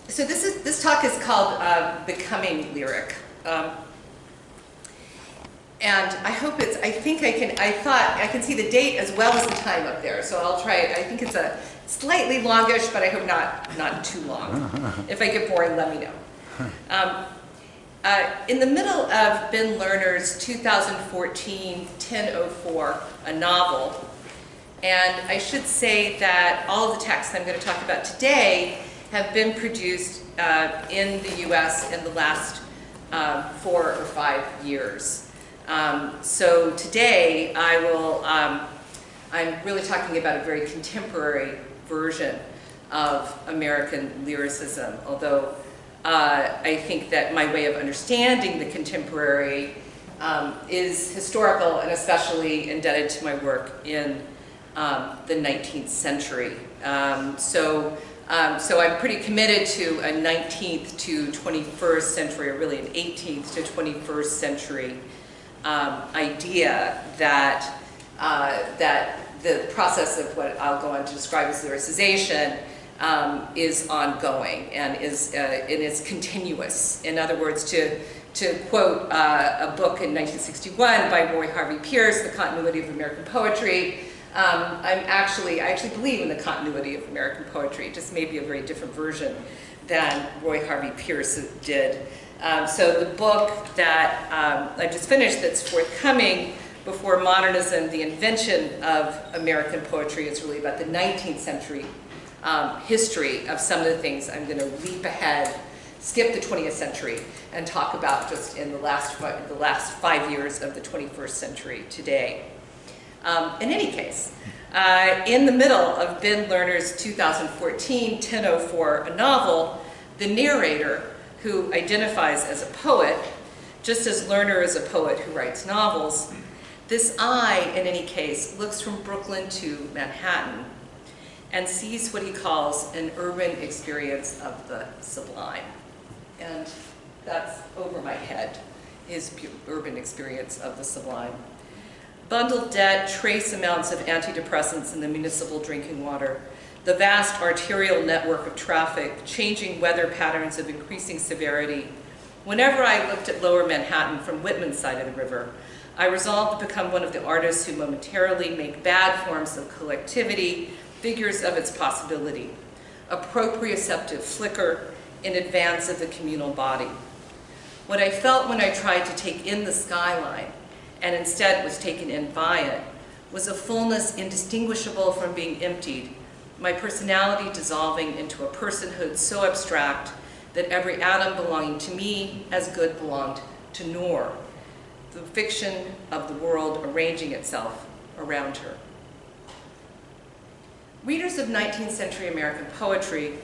So this talk is called Becoming Lyric. And I hope it's, I thought I can see the date as well as the time up there. So I'll try it. I think it's a slightly longish, but I hope not too long. If I get boring, let me know. In the middle of Ben Lerner's 2014 1004, a novel, and I should say that all of the texts I'm going to talk about today have been produced in the US in the last 4 or 5 years. So today I'm really talking about a very contemporary version of American lyricism, although I think that my way of understanding the contemporary is historical and especially indebted to my work in the 19th century. So I'm pretty committed to a 19th to 21st century, or really an 18th to 21st century idea that the process of what I'll go on to describe as lyricization is ongoing and is continuous. In other words, to quote a book in 1961 by Roy Harvey Pierce, The Continuity of American Poetry, I actually believe in the continuity of American poetry. It just may be a very different version than Roy Harvey Pierce did. So the book that I just finished that's forthcoming, Before Modernism, The Invention of American Poetry, is really about the 19th century history of some of the things I'm going to leap ahead, skip the 20th century, and talk about just in the last 5 years of the 21st century today. In any case, in the middle of Ben Lerner's 2014 1004, a novel, the narrator, who identifies as a poet, just as Lerner is a poet who writes novels, this I, in any case, looks from Brooklyn to Manhattan and sees what he calls an urban experience of the sublime. And that's over my head, his urban experience of the sublime. Bundled debt, trace amounts of antidepressants in the municipal drinking water, the vast arterial network of traffic, changing weather patterns of increasing severity. Whenever I looked at Lower Manhattan from Whitman's side of the river, I resolved to become one of the artists who momentarily make bad forms of collectivity figures of its possibility, a proprioceptive flicker in advance of the communal body. What I felt when I tried to take in the skyline, and instead was taken in by it, was a fullness indistinguishable from being emptied, my personality dissolving into a personhood so abstract that every atom belonging to me as good belonged to Noor, the fiction of the world arranging itself around her. Readers of 19th century American poetry,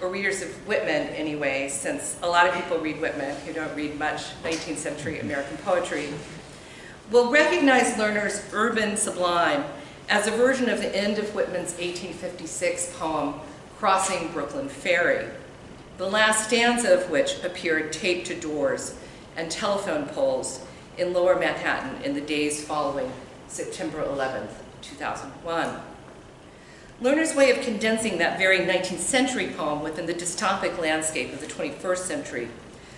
or readers of Whitman anyway, since a lot of people read Whitman who don't read much 19th century American poetry, will recognize Lerner's urban sublime as a version of the end of Whitman's 1856 poem, Crossing Brooklyn Ferry, the last stanza of which appeared taped to doors and telephone poles in Lower Manhattan in the days following September 11th, 2001. Lerner's way of condensing that very 19th century poem within the dystopic landscape of the 21st century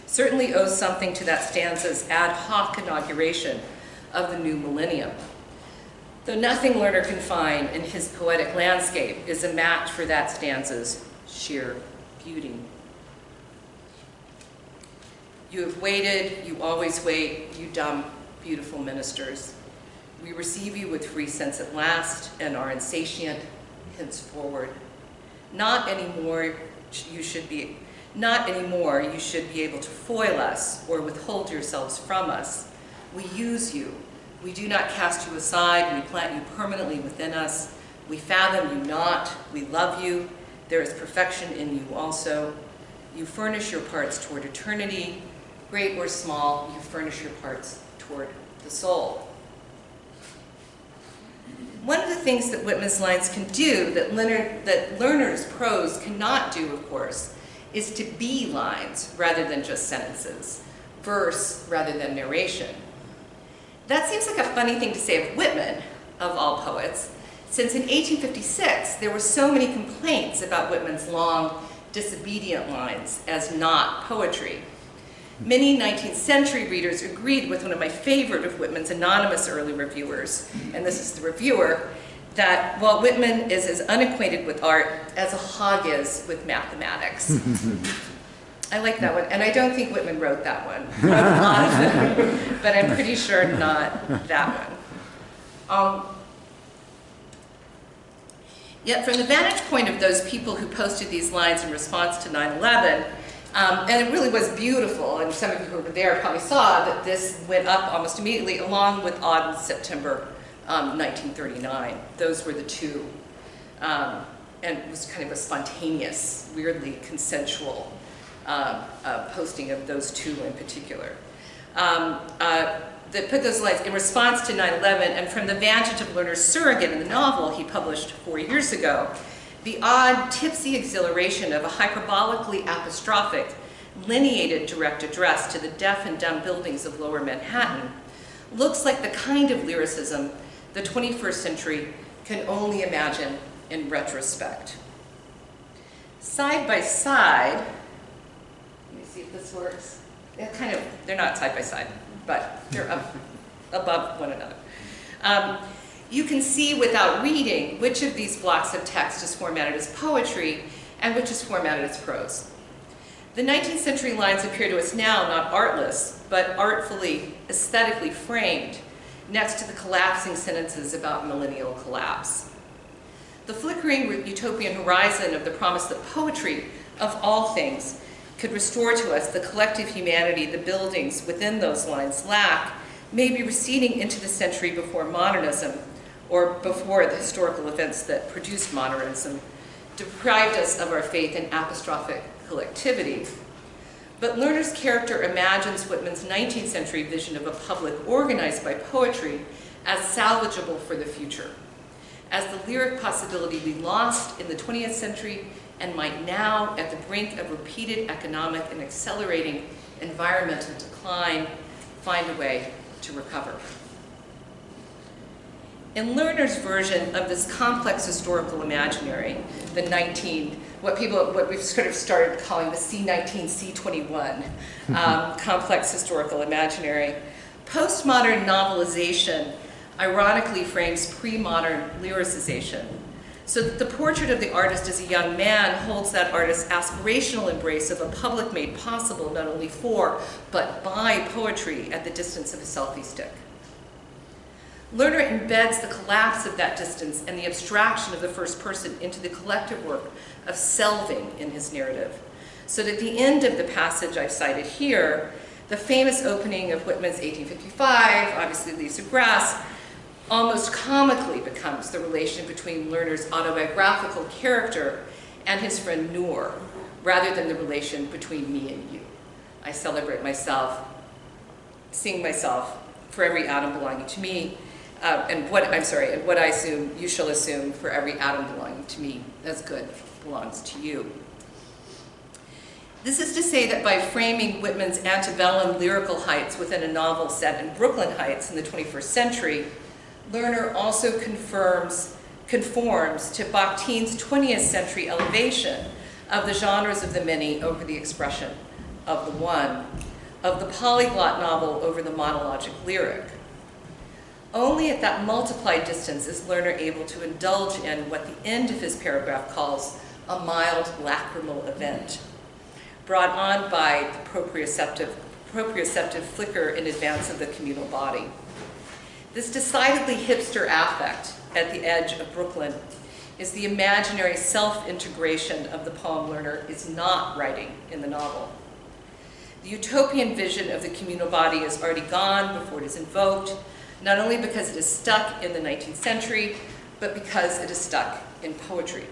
certainly owes something to that stanza's ad hoc inauguration of the new millennium. Though nothing Lerner can find in his poetic landscape is a match for that stanza's sheer beauty. You have waited, you always wait, you dumb, beautiful ministers. We receive you with free sense at last and are insatiate henceforward. Not anymore you should be able to foil us or withhold yourselves from us. We use you. We do not cast you aside. We plant you permanently within us. We fathom you not. We love you. There is perfection in you also. You furnish your parts toward eternity. Great or small, you furnish your parts toward the soul. One of the things that Whitman's lines can do that Lerner's prose cannot do, of course, is to be lines rather than just sentences, verse rather than narration. That seems like a funny thing to say of Whitman, of all poets, since in 1856 there were so many complaints about Whitman's long, disobedient lines as not poetry. Many 19th century readers agreed with one of my favorite of Whitman's anonymous early reviewers, and this is the reviewer, that while Whitman is as unacquainted with art as a hog is with mathematics. I like that one, and I don't think Whitman wrote that one. He wrote a lot of them, but I'm pretty sure not that one. Yet from the vantage point of those people who posted these lines in response to 9/11, and it really was beautiful, and some of you who were there probably saw that this went up almost immediately along with Autumn September 1939. Those were the two, and it was kind of a spontaneous, weirdly consensual posting of those two in particular. That put those lines in response to 9/11, and from the vantage of Lerner's surrogate in the novel he published 4 years ago, the odd, tipsy exhilaration of a hyperbolically apostrophic, lineated direct address to the deaf and dumb buildings of lower Manhattan looks like the kind of lyricism the 21st century can only imagine in retrospect. Side by side, let me see if this works. They're not side by side, but they're up above one another. You can see without reading which of these blocks of text is formatted as poetry and which is formatted as prose. The 19th century lines appear to us now not artless, but artfully, aesthetically framed next to the collapsing sentences about millennial collapse. The flickering utopian horizon of the promise that poetry, of all things, could restore to us the collective humanity the buildings within those lines lack may be receding into the century before modernism, or before the historical events that produced modernism, deprived us of our faith in apostrophic collectivity. But Lerner's character imagines Whitman's 19th century vision of a public organized by poetry as salvageable for the future, as the lyric possibility we lost in the 20th century and might now, at the brink of repeated economic and accelerating environmental decline, find a way to recover. In Lerner's version of this complex historical imaginary, what we've sort of started calling the C19, C21 complex historical imaginary, postmodern novelization ironically frames pre-modern lyricization, so that the portrait of the artist as a young man holds that artist's aspirational embrace of a public made possible not only for, but by poetry at the distance of a selfie stick. Lerner embeds the collapse of that distance and the abstraction of the first person into the collective work of selving in his narrative. So that at the end of the passage I've cited here, the famous opening of Whitman's 1855, obviously Leaves of Grass, almost comically becomes the relation between Lerner's autobiographical character and his friend Noor, rather than the relation between me and you. I celebrate myself, sing myself for every atom belonging to me, and what I assume you shall assume for every atom belonging to me as good belongs to you. This is to say that by framing Whitman's antebellum lyrical heights within a novel set in Brooklyn Heights in the 21st century, Lerner also conforms to Bakhtin's 20th century elevation of the genres of the many over the expression of the one, of the polyglot novel over the monologic lyric. Only at that multiplied distance is Lerner able to indulge in what the end of his paragraph calls a mild lacrimal event, brought on by the proprioceptive flicker in advance of the communal body. This decidedly hipster affect at the edge of Brooklyn is the imaginary self-integration of the poem Lerner is not writing in the novel. The utopian vision of the communal body is already gone before it is invoked, not only because it is stuck in the 19th century, but because it is stuck in poetry.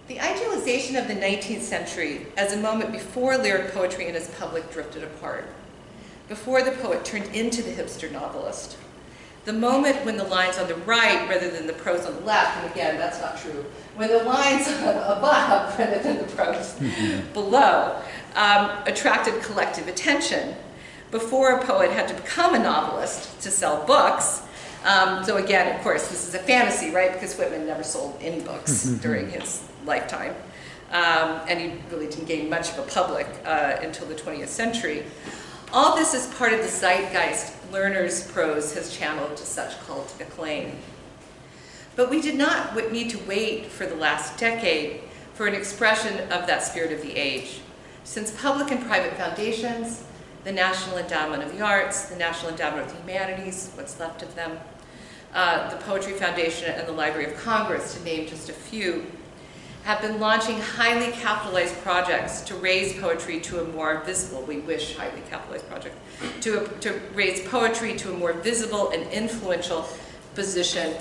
The idealization of the 19th century as a moment before lyric poetry and its public drifted apart, before the poet turned into the hipster novelist, the moment when the lines on the right rather than the prose on the left, and again, that's not true, when the lines above rather than the prose below attracted collective attention, before a poet had to become a novelist to sell books. So again, of course, this is a fantasy, right? Because Whitman never sold any books during his lifetime. and he really didn't gain much of a public until the 20th century. All this is part of the zeitgeist Lerner's prose has channeled to such cult acclaim. But we did not need to wait for the last decade for an expression of that spirit of the age. Since public and private foundations, the National Endowment of the Arts, the National Endowment of the Humanities, what's left of them, the Poetry Foundation and the Library of Congress, to name just a few, have been launching highly capitalized projects to raise poetry to a more visible, we wish highly capitalized project, to raise poetry to a more visible and influential position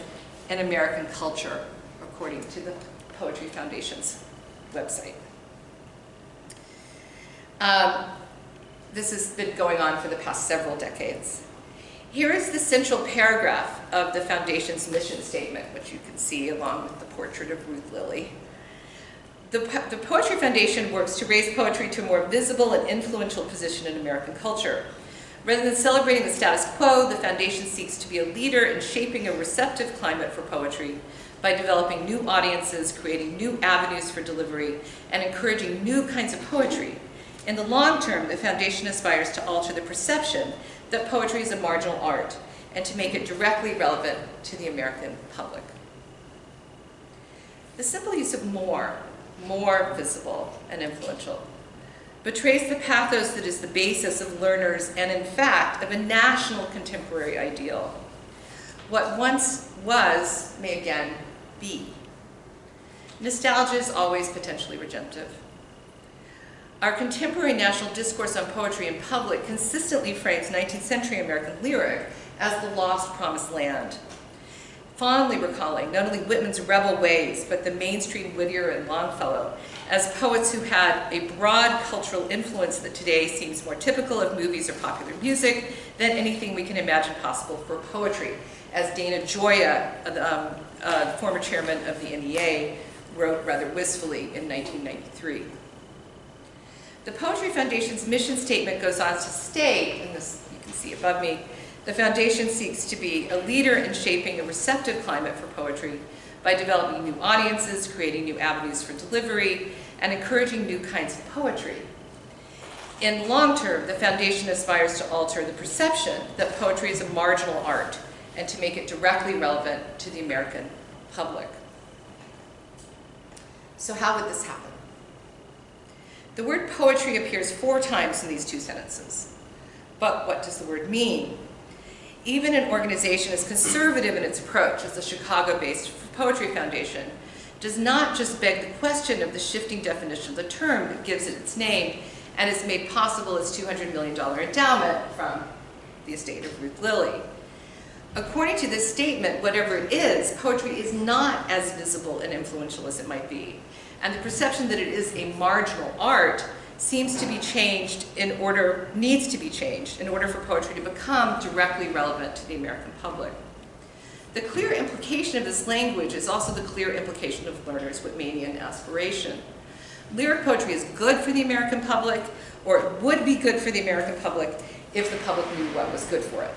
in American culture, according to the Poetry Foundation's website. This has been going on for the past several decades. Here is the central paragraph of the Foundation's mission statement, which you can see along with the portrait of Ruth Lilly. The Poetry Foundation works to raise poetry to a more visible and influential position in American culture. Rather than celebrating the status quo, the Foundation seeks to be a leader in shaping a receptive climate for poetry by developing new audiences, creating new avenues for delivery, and encouraging new kinds of poetry. In the long term, the Foundation aspires to alter the perception that poetry is a marginal art and to make it directly relevant to the American public. The simple use of more visible and influential, betrays the pathos that is the basis of Lerner's and, in fact, of a national contemporary ideal. What once was may again be. Nostalgia is always potentially redemptive. Our contemporary national discourse on poetry in public consistently frames 19th century American lyric as the lost promised land, fondly recalling not only Whitman's rebel ways, but the mainstream Whittier and Longfellow as poets who had a broad cultural influence that today seems more typical of movies or popular music than anything we can imagine possible for poetry, as Dana Gioia, the former chairman of the NEA, wrote rather wistfully in 1993. The Poetry Foundation's mission statement goes on to state, and this you can see above me, the Foundation seeks to be a leader in shaping a receptive climate for poetry by developing new audiences, creating new avenues for delivery, and encouraging new kinds of poetry. In long term, the Foundation aspires to alter the perception that poetry is a marginal art and to make it directly relevant to the American public. So how would this happen? The word poetry appears 4 times in these 2 sentences. But what does the word mean? Even an organization as conservative in its approach as the Chicago-based Poetry Foundation does not just beg the question of the shifting definition of the term that gives it its name and is made possible its $200 million endowment from the estate of Ruth Lilly. According to this statement, whatever it is, poetry is not as visible and influential as it might be. And the perception that it is a marginal art seems to be changed needs to be changed in order for poetry to become directly relevant to the American public. The clear implication of this language is also the clear implication of Lerner's Whitmanian aspiration. Lyric poetry is good for the American public, or it would be good for the American public if the public knew what was good for it.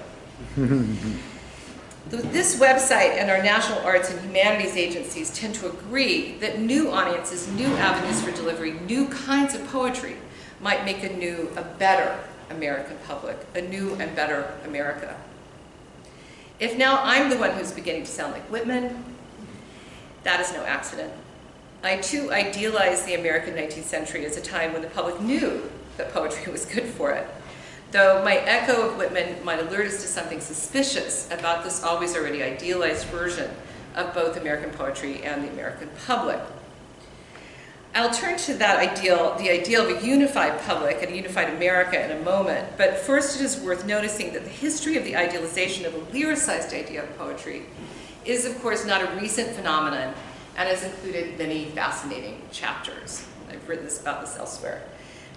This website and our national arts and humanities agencies tend to agree that new audiences, new avenues for delivery, new kinds of poetry might make a better American public, a new and better America. If now I'm the one who's beginning to sound like Whitman, that is no accident. I too idealize the American 19th century as a time when the public knew that poetry was good for it. Though my echo of Whitman might alert us to something suspicious about this always already idealized version of both American poetry and the American public. I'll turn to that ideal, the ideal of a unified public and a unified America in a moment, but first it is worth noticing that the history of the idealization of a lyricized idea of poetry is of course not a recent phenomenon and has included many fascinating chapters. I've written about this elsewhere.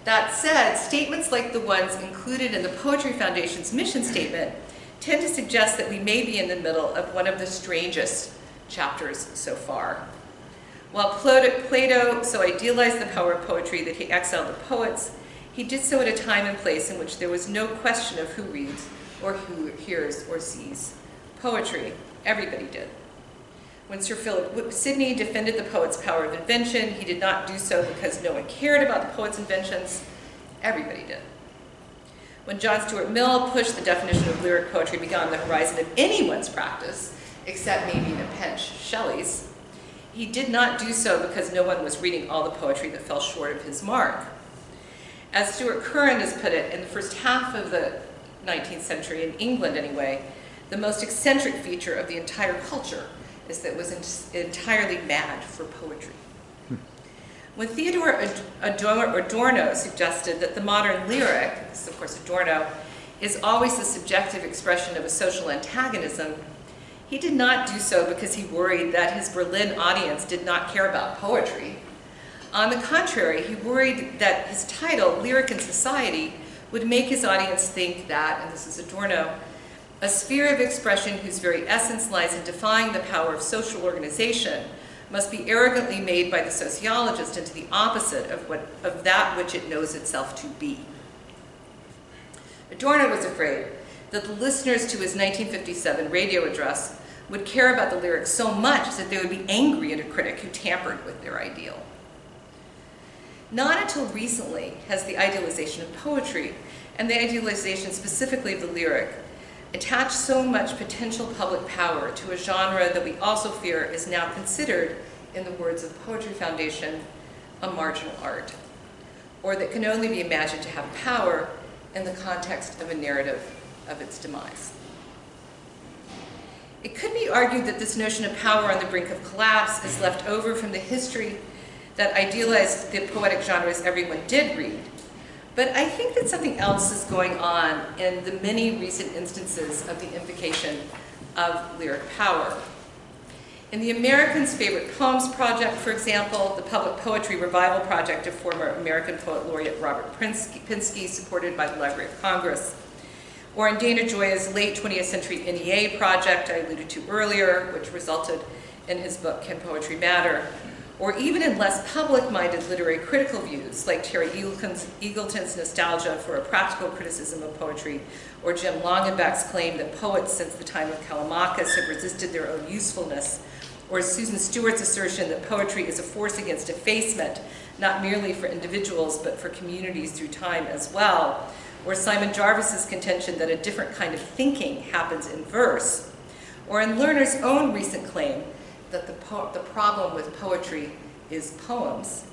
That said, statements like the ones included in the Poetry Foundation's mission statement tend to suggest that we may be in the middle of one of the strangest chapters so far. While Plato so idealized the power of poetry that he exiled the poets, he did so at a time and place in which there was no question of who reads or who hears or sees poetry. Everybody did. When Sir Philip Sidney defended the poet's power of invention, he did not do so because no one cared about the poet's inventions. Everybody did. When John Stuart Mill pushed the definition of lyric poetry beyond the horizon of anyone's practice, except maybe in a pinch Shelley's, he did not do so because no one was reading all the poetry that fell short of his mark. As Stuart Curran has put it, in the first half of the 19th century, in England anyway, the most eccentric feature of the entire culture is that it was entirely mad for poetry. When Theodore Adorno suggested that the modern lyric, this is of course Adorno, is always the subjective expression of a social antagonism, he did not do so because he worried that his Berlin audience did not care about poetry. On the contrary, he worried that his title, Lyric and Society, would make his audience think that, and this is Adorno, a sphere of expression whose very essence lies in defying the power of social organization must be arrogantly made by the sociologist into the opposite of that which it knows itself to be. Adorno was afraid that the listeners to his 1957 radio address would care about the lyrics so much that they would be angry at a critic who tampered with their ideal. Not until recently has the idealization of poetry, and the idealization specifically of the lyric, attached so much potential public power to a genre that we also fear is now considered, in the words of Poetry Foundation, a marginal art, or that can only be imagined to have power in the context of a narrative of its demise. It could be argued that this notion of power on the brink of collapse is left over from the history that idealized the poetic genres everyone did read. But I think that something else is going on in the many recent instances of the invocation of lyric power. In the Americans' Favorite Poems Project, for example, the public poetry revival project of former American poet laureate Robert Pinsky, supported by the Library of Congress, or in Dana Gioia's late 20th century NEA project I alluded to earlier, which resulted in his book, Can Poetry Matter? Or even in less public-minded literary critical views, like Terry Eagleton's nostalgia for a practical criticism of poetry, or Jim Longenbach's claim that poets since the time of Callimachus have resisted their own usefulness, or Susan Stewart's assertion that poetry is a force against effacement, not merely for individuals, but for communities through time as well, or Simon Jarvis's contention that a different kind of thinking happens in verse, or in Lerner's own recent claim that the problem with poetry is poems.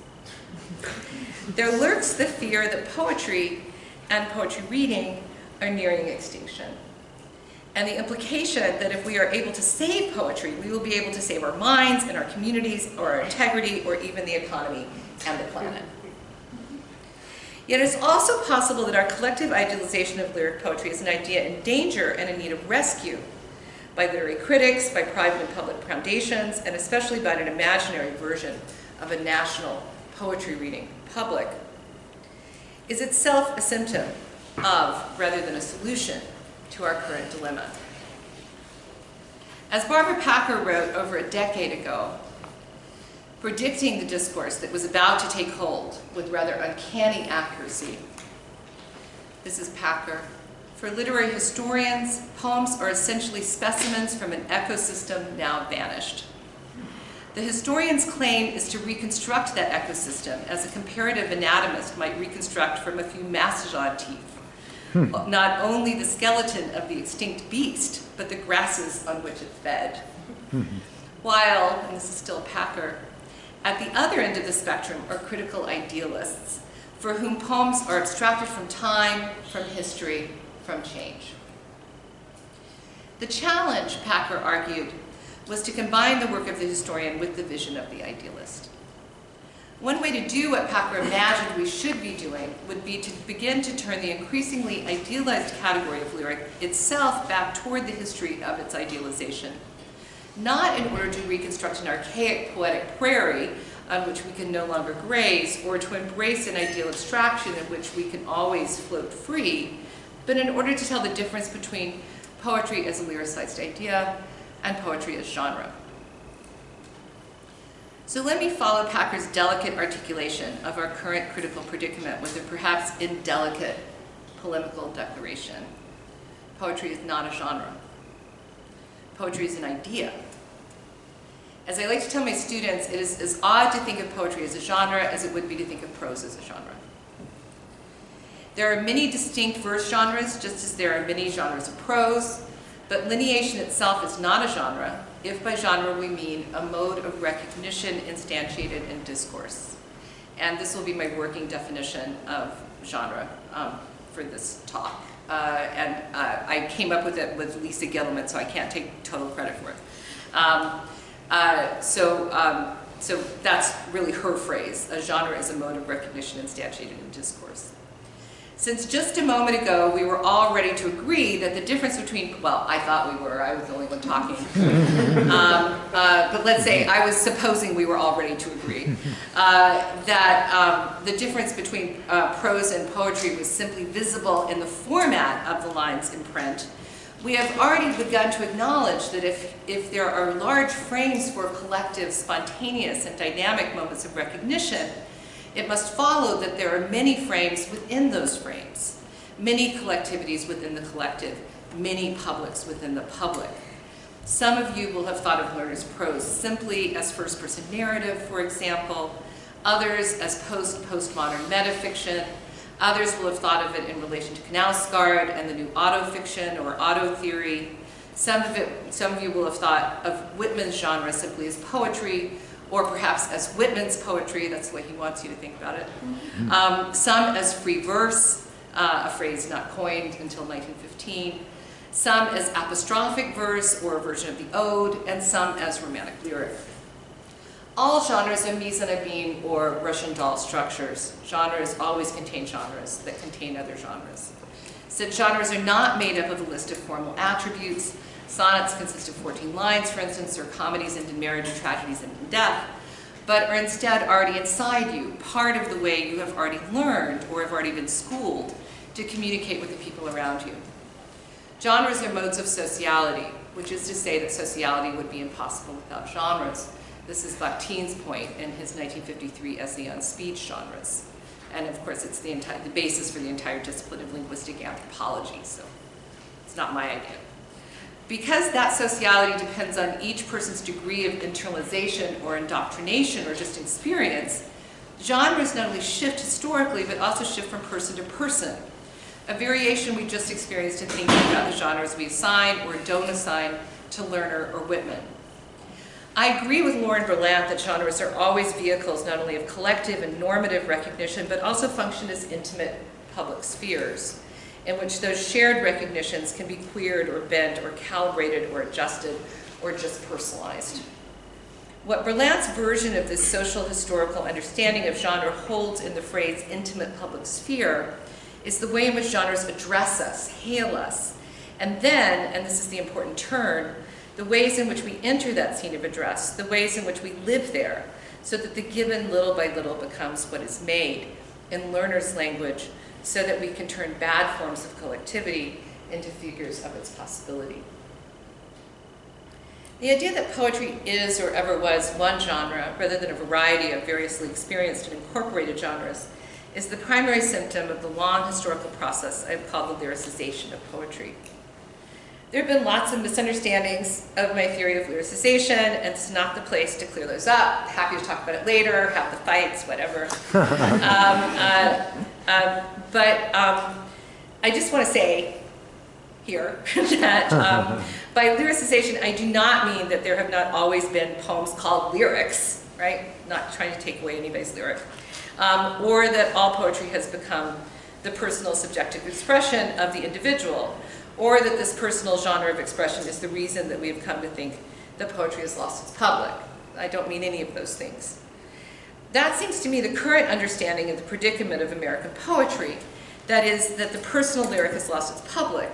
There lurks the fear that poetry and poetry reading are nearing extinction, and the implication that if we are able to save poetry, we will be able to save our minds and our communities, or our integrity, or even the economy and the planet. Yet it's also possible that our collective idealization of lyric poetry is an idea in danger and in need of rescue by literary critics, by private and public foundations, and especially by an imaginary version of a national poetry reading public, is itself a symptom of, rather than a solution to, our current dilemma. As Barbara Packer wrote over a decade ago, predicting the discourse that was about to take hold with rather uncanny accuracy, this is Packer: for literary historians, poems are essentially specimens from an ecosystem now vanished. The historian's claim is to reconstruct that ecosystem as a comparative anatomist might reconstruct from a few mastodon teeth, not only the skeleton of the extinct beast, but the grasses on which it fed. While, and this is still Packer, at the other end of the spectrum are critical idealists, for whom poems are abstracted from time, from history, from change. The challenge, Packer argued, was to combine the work of the historian with the vision of the idealist. One way to do what Packer imagined we should be doing would be to begin to turn the increasingly idealized category of lyric itself back toward the history of its idealization, not in order to reconstruct an archaic poetic prairie on which we can no longer graze, or to embrace an ideal abstraction in which we can always float free, but in order to tell the difference between poetry as a lyricized idea and poetry as genre. So let me follow Packer's delicate articulation of our current critical predicament with a perhaps indelicate polemical declaration. Poetry is not a genre. Poetry is an idea. As I like to tell my students, it is as odd to think of poetry as a genre as it would be to think of prose as a genre. There are many distinct verse genres, just as there are many genres of prose, but lineation itself is not a genre, if by genre we mean a mode of recognition instantiated in discourse. And this will be my working definition of genre for this talk. I came up with it with Lisa Gittleman, so I can't take total credit for it. So that's really her phrase. A genre is a mode of recognition instantiated in discourse. Since just a moment ago we were all ready to agree that the difference between, well, I thought we were, I was the only one talking, but let's say I was supposing we were all ready to agree, that the difference between prose and poetry was simply visible in the format of the lines in print, we have already begun to acknowledge that if there are large frames for collective, spontaneous, and dynamic moments of recognition, it must follow that there are many frames within those frames, many collectivities within the collective, many publics within the public. Some of you will have thought of Lerner's prose simply as first-person narrative, for example, others as postmodern metafiction, others will have thought of it in relation to Knausgaard and the new autofiction or auto theory. Some of you will have thought of Whitman's genre simply as poetry, or perhaps as Whitman's poetry, that's the way he wants you to think about it. Some as free verse, a phrase not coined until 1915. Some as apostrophic verse, or a version of the ode, and some as romantic lyric. All genres are mise en abîme or Russian doll structures. Genres always contain genres that contain other genres. Since genres are not made up of a list of formal attributes, sonnets consist of 14 lines, for instance, or comedies end in marriage or tragedies end in death, but are instead already inside you, part of the way you have already learned or have already been schooled to communicate with the people around you. Genres are modes of sociality, which is to say that sociality would be impossible without genres. This is Bakhtin's point in his 1953 essay on speech genres. And of course, it's the basis for the entire discipline of linguistic anthropology, so it's not my idea. Because that sociality depends on each person's degree of internalization or indoctrination or just experience, genres not only shift historically, but also shift from person to person. A variation we just experienced in thinking about the genres we assign or don't assign to Lerner or Whitman. I agree with Lauren Berlant that genres are always vehicles not only of collective and normative recognition, but also function as intimate public spheres, in which those shared recognitions can be queered or bent or calibrated or adjusted or just personalized. What Berlant's version of this social historical understanding of genre holds in the phrase intimate public sphere is the way in which genres address us, hail us, and then, and this is the important turn, the ways in which we enter that scene of address, the ways in which we live there, so that the given little by little becomes what is made, in Lerner's language, so that we can turn bad forms of collectivity into figures of its possibility. The idea that poetry is or ever was one genre, rather than a variety of variously experienced and incorporated genres, is the primary symptom of the long historical process I've called the lyricization of poetry. There have been lots of misunderstandings of my theory of lyricization, and this is not the place to clear those up. Happy to talk about it later, have the fights, whatever. But I just want to say here that by lyricization, I do not mean that there have not always been poems called lyrics, right? Not trying to take away anybody's lyric. Or that all poetry has become the personal subjective expression of the individual, or that this personal genre of expression is the reason that we have come to think that poetry has lost its public. I don't mean any of those things. That seems to me the current understanding of the predicament of American poetry, that is, that the personal lyric has lost its public,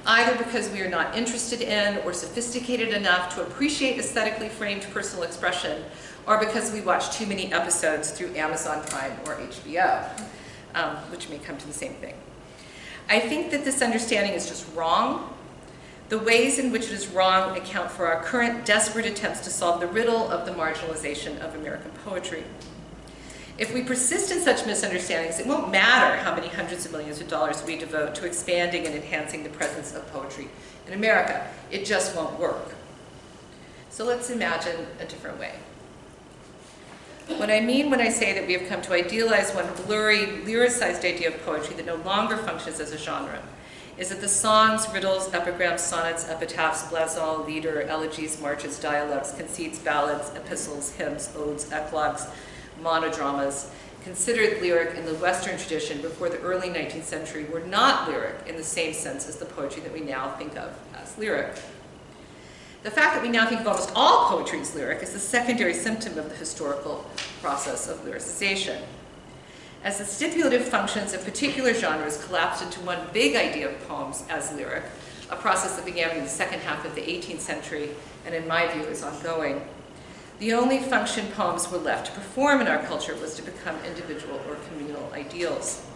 either because we are not interested in or sophisticated enough to appreciate aesthetically framed personal expression, or because we watch too many episodes through Amazon Prime or HBO, which may come to the same thing. I think that this understanding is just wrong. The ways in which it is wrong account for our current desperate attempts to solve the riddle of the marginalization of American poetry. If we persist in such misunderstandings, it won't matter how many hundreds of millions of dollars we devote to expanding and enhancing the presence of poetry in America. It just won't work. So let's imagine a different way. What I mean when I say that we have come to idealize one blurry, lyricized idea of poetry that no longer functions as a genre is that the songs, riddles, epigrams, sonnets, epitaphs, blasons, lieder, elegies, marches, dialogues, conceits, ballads, epistles, hymns, odes, eclogues, monodramas, considered lyric in the Western tradition before the early 19th century were not lyric in the same sense as the poetry that we now think of as lyric. The fact that we now think of almost all poetry as lyric is the secondary symptom of the historical process of lyricization. As the stipulative functions of particular genres collapsed into one big idea of poems as lyric, a process that began in the second half of the 18th century and in my view is ongoing, the only function poems were left to perform in our culture was to become individual or communal ideals.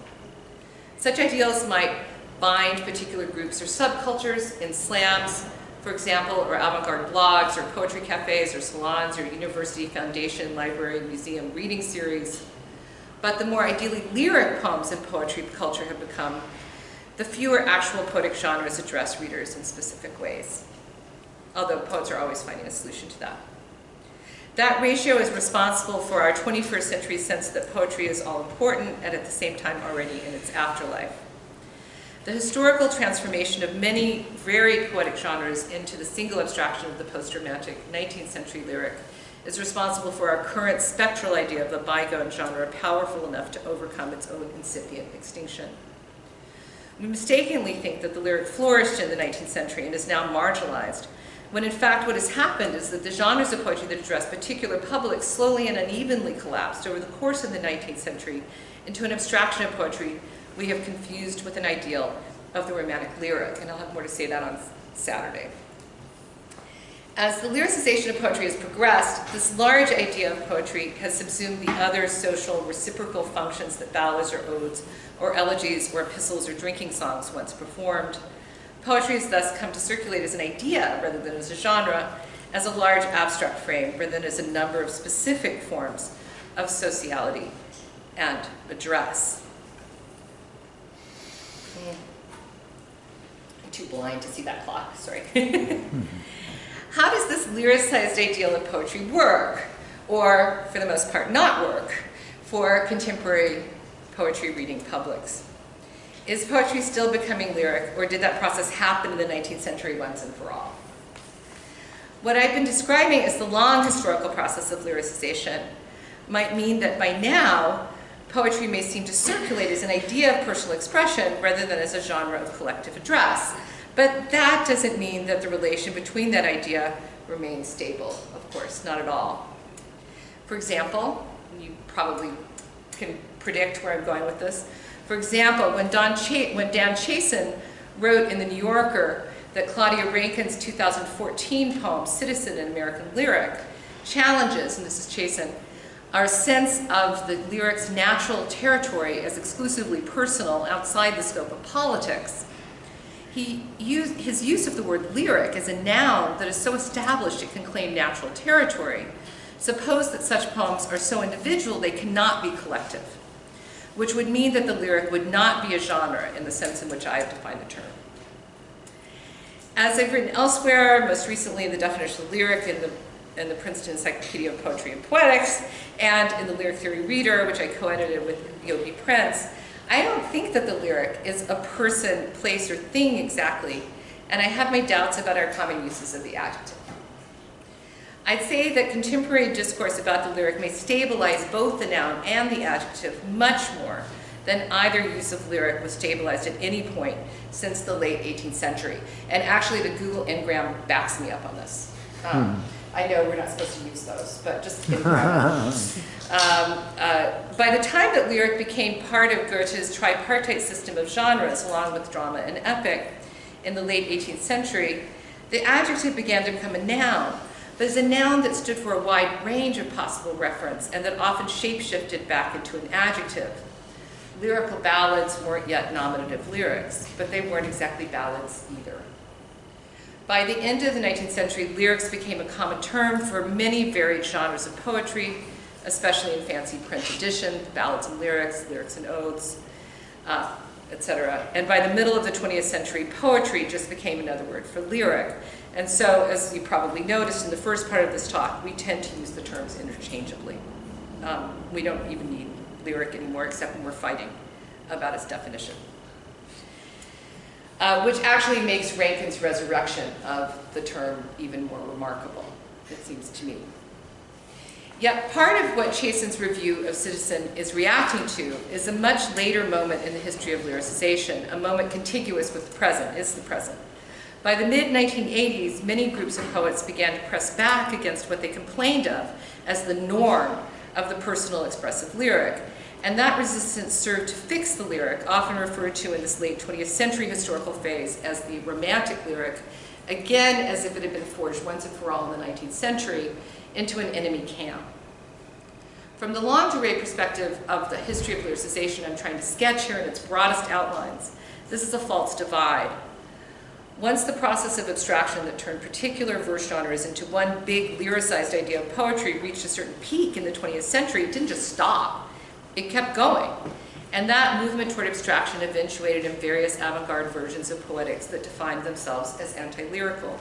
Such ideals might bind particular groups or subcultures in slams, for example, or avant-garde blogs, or poetry cafes, or salons, or university foundation, library, museum reading series. But the more ideally lyric poems in poetry culture have become, the fewer actual poetic genres address readers in specific ways, although poets are always finding a solution to that. That ratio is responsible for our 21st century sense that poetry is all important and at the same time already in its afterlife. The historical transformation of many very poetic genres into the single abstraction of the post-romantic 19th century lyric is responsible for our current spectral idea of the bygone genre powerful enough to overcome its own incipient extinction. We mistakenly think that the lyric flourished in the 19th century and is now marginalized, when in fact what has happened is that the genres of poetry that address particular publics slowly and unevenly collapsed over the course of the 19th century into an abstraction of poetry we have confused with an ideal of the romantic lyric, and I'll have more to say that on Saturday. As the lyricization of poetry has progressed, this large idea of poetry has subsumed the other social reciprocal functions that ballads or odes or elegies or epistles or drinking songs once performed. Poetry has thus come to circulate as an idea rather than as a genre, as a large abstract frame rather than as a number of specific forms of sociality and address. I'm too blind to see that clock, sorry. How does this lyricized ideal of poetry work, or for the most part not work, for contemporary poetry reading publics? Is poetry still becoming lyric, or did that process happen in the 19th century once and for all? What I've been describing as the long historical process of lyricization might mean that by now, poetry may seem to circulate as an idea of personal expression rather than as a genre of collective address. But that doesn't mean that the relation between that idea remains stable, of course, not at all. For example, you probably can predict where I'm going with this. For example, when Dan Chasen wrote in The New Yorker that Claudia Rankine's 2014 poem, Citizen in American Lyric, challenges, and this is Chasen, our sense of the lyric's natural territory as exclusively personal outside the scope of politics, his use of the word lyric as a noun that is so established it can claim natural territory, suppose that such poems are so individual they cannot be collective, which would mean that the lyric would not be a genre in the sense in which I have defined the term. As I've written elsewhere, most recently in the definition of lyric in the Princeton Encyclopedia of Poetry and Poetics, and in the Lyric Theory Reader, which I co-edited with Yogi Prince, I don't think that the lyric is a person, place, or thing exactly, and I have my doubts about our common uses of the adjective. I'd say that contemporary discourse about the lyric may stabilize both the noun and the adjective much more than either use of lyric was stabilized at any point since the late 18th century. And actually the Google Ngram backs me up on this. I know we're not supposed to use those, but just to by the time that lyric became part of Goethe's tripartite system of genres, along with drama and epic, in the late 18th century, the adjective began to become a noun, but as a noun that stood for a wide range of possible reference and that often shape-shifted back into an adjective. Lyrical ballads weren't yet nominative lyrics, but they weren't exactly ballads either. By the end of the 19th century, lyrics became a common term for many varied genres of poetry, especially in fancy print edition, ballads and lyrics and odes. etc. And by the middle of the 20th century, poetry just became another word for lyric. And so, as you probably noticed in the first part of this talk, we tend to use the terms interchangeably. We don't even need lyric anymore, except when we're fighting about its definition. Which actually makes Rankine's resurrection of the term even more remarkable, it seems to me. Yet part of what Chasen's review of Citizen is reacting to is a much later moment in the history of lyricization, a moment contiguous with the present, is the present. By the mid-1980s, many groups of poets began to press back against what they complained of as the norm of the personal expressive lyric. And that resistance served to fix the lyric, often referred to in this late 20th century historical phase as the romantic lyric, again as if it had been forged once and for all in the 19th century, into an enemy camp. From the longue durée perspective of the history of lyricization I'm trying to sketch here in its broadest outlines, this is a false divide. Once the process of abstraction that turned particular verse genres into one big lyricized idea of poetry reached a certain peak in the 20th century, it didn't just stop, it kept going. And that movement toward abstraction eventuated in various avant-garde versions of poetics that defined themselves as anti-lyrical.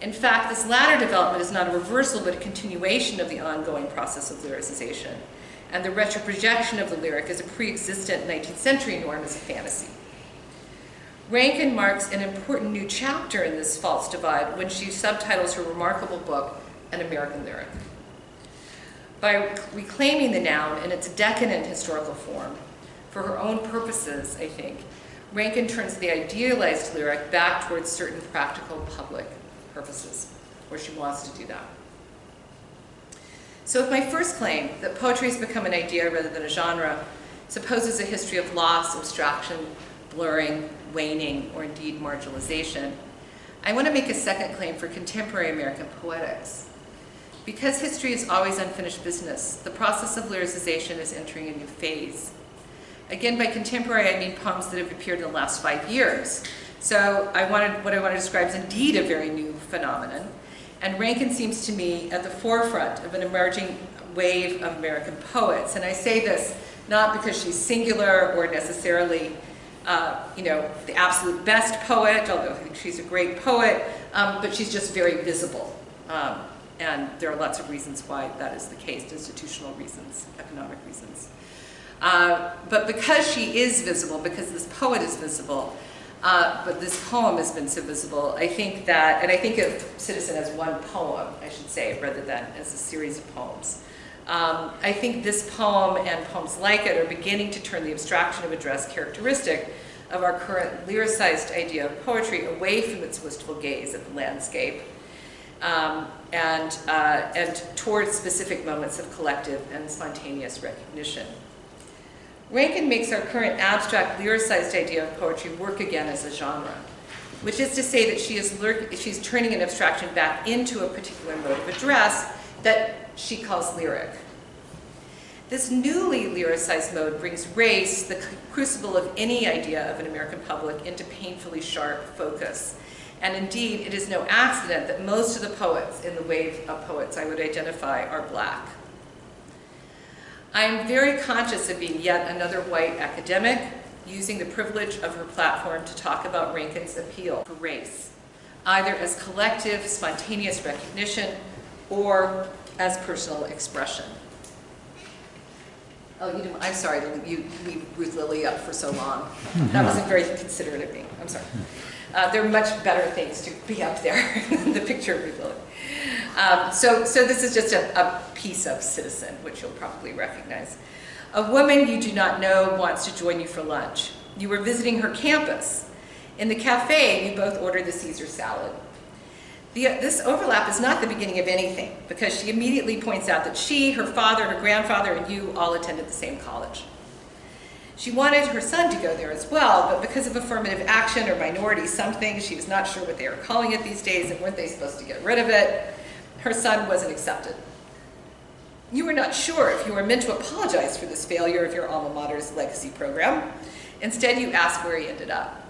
In fact, this latter development is not a reversal, but a continuation of the ongoing process of lyricization. And the retroprojection of the lyric as a pre-existent 19th century norm is a fantasy. Rankine marks an important new chapter in this false divide when she subtitles her remarkable book, An American Lyric. By reclaiming the noun in its decadent historical form, for her own purposes, I think, Rankine turns the idealized lyric back towards certain practical public purposes, where she wants to do that. So if my first claim, that poetry has become an idea rather than a genre, supposes a history of loss, abstraction, blurring, waning, or indeed marginalization, I want to make a second claim for contemporary American poetics. Because history is always unfinished business, the process of lyricization is entering a new phase. Again, by contemporary, I mean poems that have appeared in the last 5 years. So what I want to describe is indeed a very new phenomenon. And Rankine seems to me at the forefront of an emerging wave of American poets. And I say this not because she's singular or necessarily the absolute best poet, although I think she's a great poet, but she's just very visible. And there are lots of reasons why that is the case, institutional reasons, economic reasons. But because she is visible, because this poet is visible, but this poem has been so visible, I think that, and I think of Citizen as one poem, I should say, rather than as a series of poems. I think this poem and poems like it are beginning to turn the abstraction of address characteristic of our current lyricized idea of poetry away from its wistful gaze at the landscape and towards specific moments of collective and spontaneous recognition. Rankine makes our current abstract lyricized idea of poetry work again as a genre, which is to say that she's turning an abstraction back into a particular mode of address that she calls lyric. This newly lyricized mode brings race, the crucible of any idea of an American public, into painfully sharp focus. And indeed, it is no accident that most of the poets in the wave of poets I would identify are black. I am very conscious of being yet another white academic, using the privilege of her platform to talk about Rankine's appeal for race, either as collective, spontaneous recognition or as personal expression. Oh, I'm sorry to leave Ruth Lilly up for so long. That wasn't very considerate of me. I'm sorry. There are much better things to be up there than the picture of Ruth Lilly. So this is just a piece of Citizen, which you'll probably recognize. A woman you do not know wants to join you for lunch. You were visiting her campus. In the cafe, you both ordered the Caesar salad. This overlap is not the beginning of anything, because she immediately points out that she, her father, her grandfather, and you all attended the same college. She wanted her son to go there as well, but because of affirmative action or minority something, she was not sure what they were calling it these days, and weren't they supposed to get rid of it, her son wasn't accepted. You were not sure if you were meant to apologize for this failure of your alma mater's legacy program. Instead, you asked where he ended up.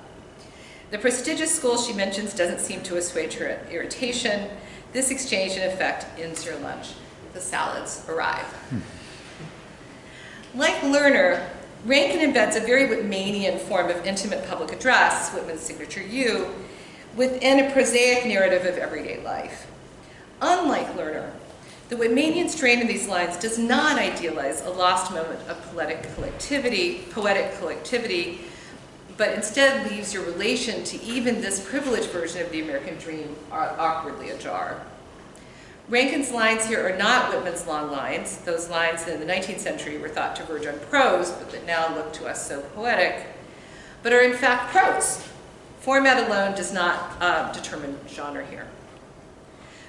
The prestigious school she mentions doesn't seem to assuage her irritation. This exchange, in effect, ends your lunch. The salads arrive. Like Lerner, Rankine embeds a very Whitmanian form of intimate public address, Whitman's signature U, within a prosaic narrative of everyday life. Unlike Lerner, the Whitmanian strain in these lines does not idealize a lost moment of poetic collectivity, but instead leaves your relation to even this privileged version of the American dream awkwardly ajar. Rankine's lines here are not Whitman's long lines. Those lines in the 19th century were thought to verge on prose, but that now look to us so poetic, but are in fact prose. Format alone does not determine genre here.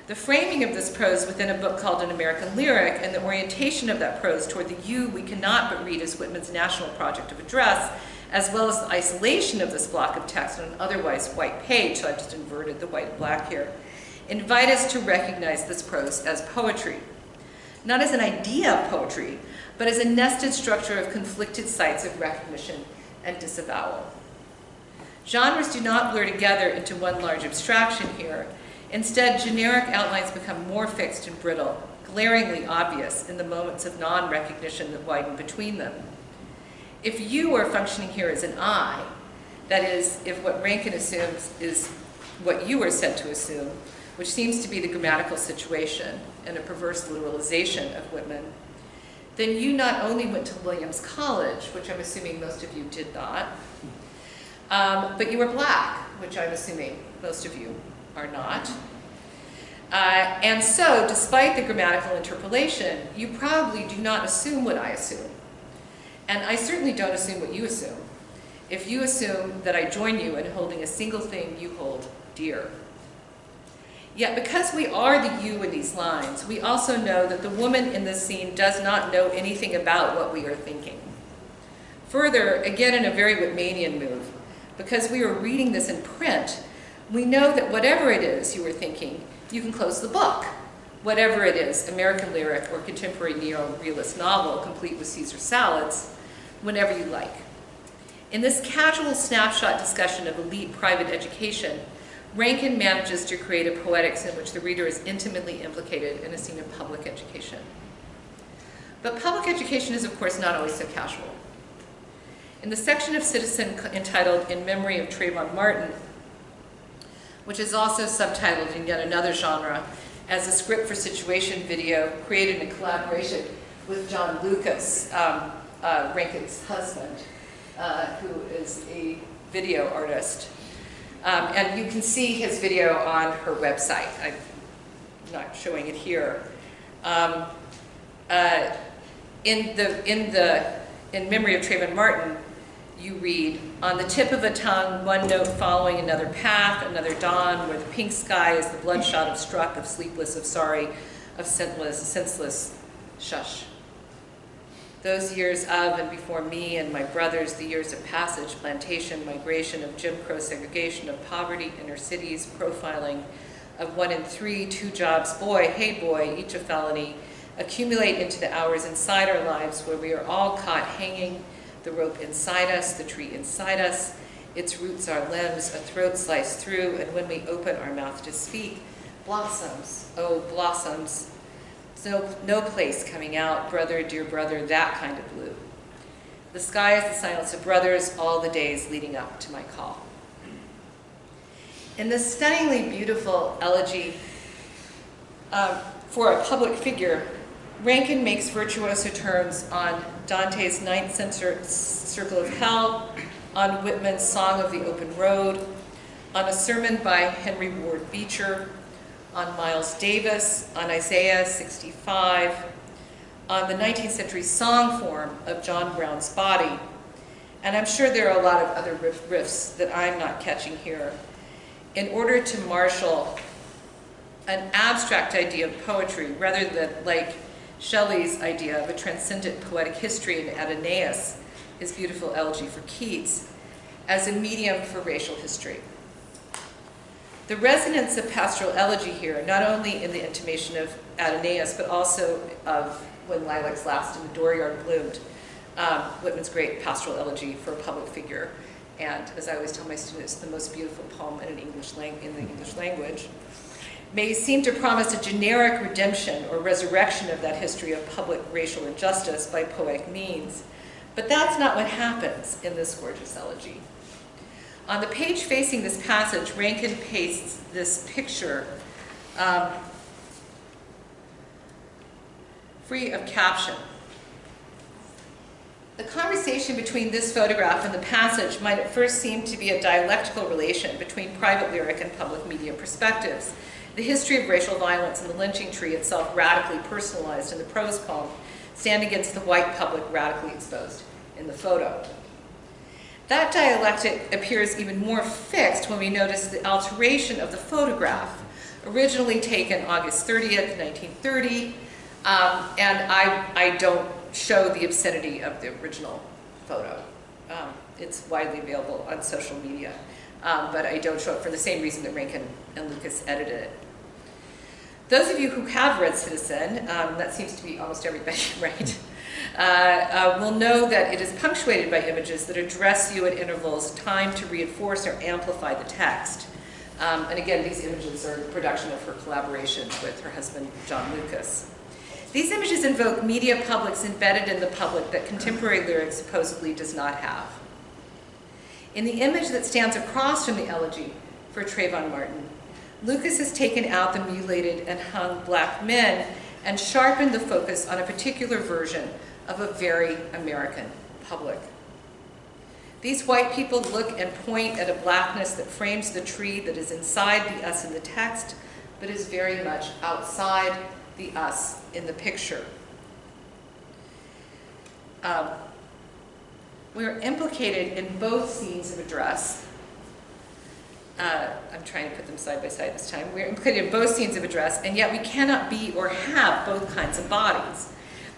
The framing of this prose within a book called An American Lyric and the orientation of that prose toward the you we cannot but read as Whitman's national project of address, as well as the isolation of this block of text on an otherwise white page, so I've just inverted the white and black here, invite us to recognize this prose as poetry. Not as an idea of poetry, but as a nested structure of conflicted sites of recognition and disavowal. Genres do not blur together into one large abstraction here. Instead, generic outlines become more fixed and brittle, glaringly obvious in the moments of non-recognition that widen between them. If you are functioning here as an I, that is, if what Rankine assumes is what you are said to assume, which seems to be the grammatical situation and a perverse literalization of Whitman, then you not only went to Williams College, which I'm assuming most of you did not, but you were black, which I'm assuming most of you are not. And so, despite the grammatical interpolation, you probably do not assume what I assume. And I certainly don't assume what you assume. If you assume that I join you in holding a single thing you hold dear. Yet because we are the you in these lines, we also know that the woman in this scene does not know anything about what we are thinking. Further, again in a very Whitmanian move, because we are reading this in print, we know that whatever it is you are thinking, you can close the book. Whatever it is, American lyric or contemporary neo-realist novel, complete with Caesar salads, whenever you like. In this casual snapshot discussion of elite private education, Rankine manages to create a poetics in which the reader is intimately implicated in a scene of public education. But public education is, of course, not always so casual. In the section of Citizen entitled In Memory of Trayvon Martin, which is also subtitled in yet another genre as a script for situation video created in collaboration with John Lucas, Rankine's husband, who is a video artist. And you can see his video on her website. I'm not showing it here. In Memory of Trayvon Martin, you read, on the tip of a tongue, one note following another path, another dawn, where the pink sky is the bloodshot of struck, of sleepless, of sorry, of senseless, shush. Those years of and before me and my brothers, the years of passage, plantation, migration, of Jim Crow segregation, of poverty, inner cities, profiling, of 1 in 3, 2 jobs, boy, hey boy, each a felony, accumulate into the hours inside our lives where we are all caught hanging, the rope inside us, the tree inside us, its roots our limbs, a throat sliced through, and when we open our mouth to speak, blossoms, oh blossoms, no place coming out, brother, dear brother, that kind of blue. The sky is the silence of brothers, all the days leading up to my call. In this stunningly beautiful elegy for a public figure, Rankine makes virtuoso turns on Dante's Ninth Circle of Hell, on Whitman's Song of the Open Road, on a sermon by Henry Ward Beecher, on Miles Davis, on Isaiah 65, on the 19th century song form of John Brown's Body. And I'm sure there are a lot of other riffs that I'm not catching here, in order to marshal an abstract idea of poetry rather than like Shelley's idea of a transcendent poetic history in Adonais, his beautiful elegy for Keats, as a medium for racial history. The resonance of pastoral elegy here, not only in the intimation of Adonais, but also of When Lilacs Last and the Dooryard Bloomed, Whitman's great pastoral elegy for a public figure, and as I always tell my students, the most beautiful poem in the English language, may seem to promise a generic redemption or resurrection of that history of public racial injustice by poetic means, But that's not what happens in this gorgeous elegy. On the page facing this passage, Rankine pastes this picture free of caption. The conversation between this photograph and the passage might at first seem to be a dialectical relation between private lyric and public media perspectives. The history of racial violence and the lynching tree itself radically personalized in the prose poem stand against the white public radically exposed in the photo. That dialectic appears even more fixed when we notice the alteration of the photograph, originally taken August 30th, 1930, and I don't show the obscenity of the original photo. It's widely available on social media, but I don't show it for the same reason that Rankine and Lucas edited it. Those of you who have read Citizen, that seems to be almost everybody, right, will know that it is punctuated by images that address you at intervals, timed to reinforce or amplify the text. And again, these images are the production of her collaboration with her husband, John Lucas. These images invoke media publics embedded in the public that contemporary lyric supposedly does not have. In the image that stands across from the elegy for Trayvon Martin, Lucas has taken out the mutilated and hung black men and sharpened the focus on a particular version of a very American public. These white people look and point at a blackness that frames the tree that is inside the us in the text, but is very much outside the us in the picture. We're implicated in both scenes of address. I'm trying to put them side by side this time. We're implicated in both scenes of address, and yet we cannot be or have both kinds of bodies.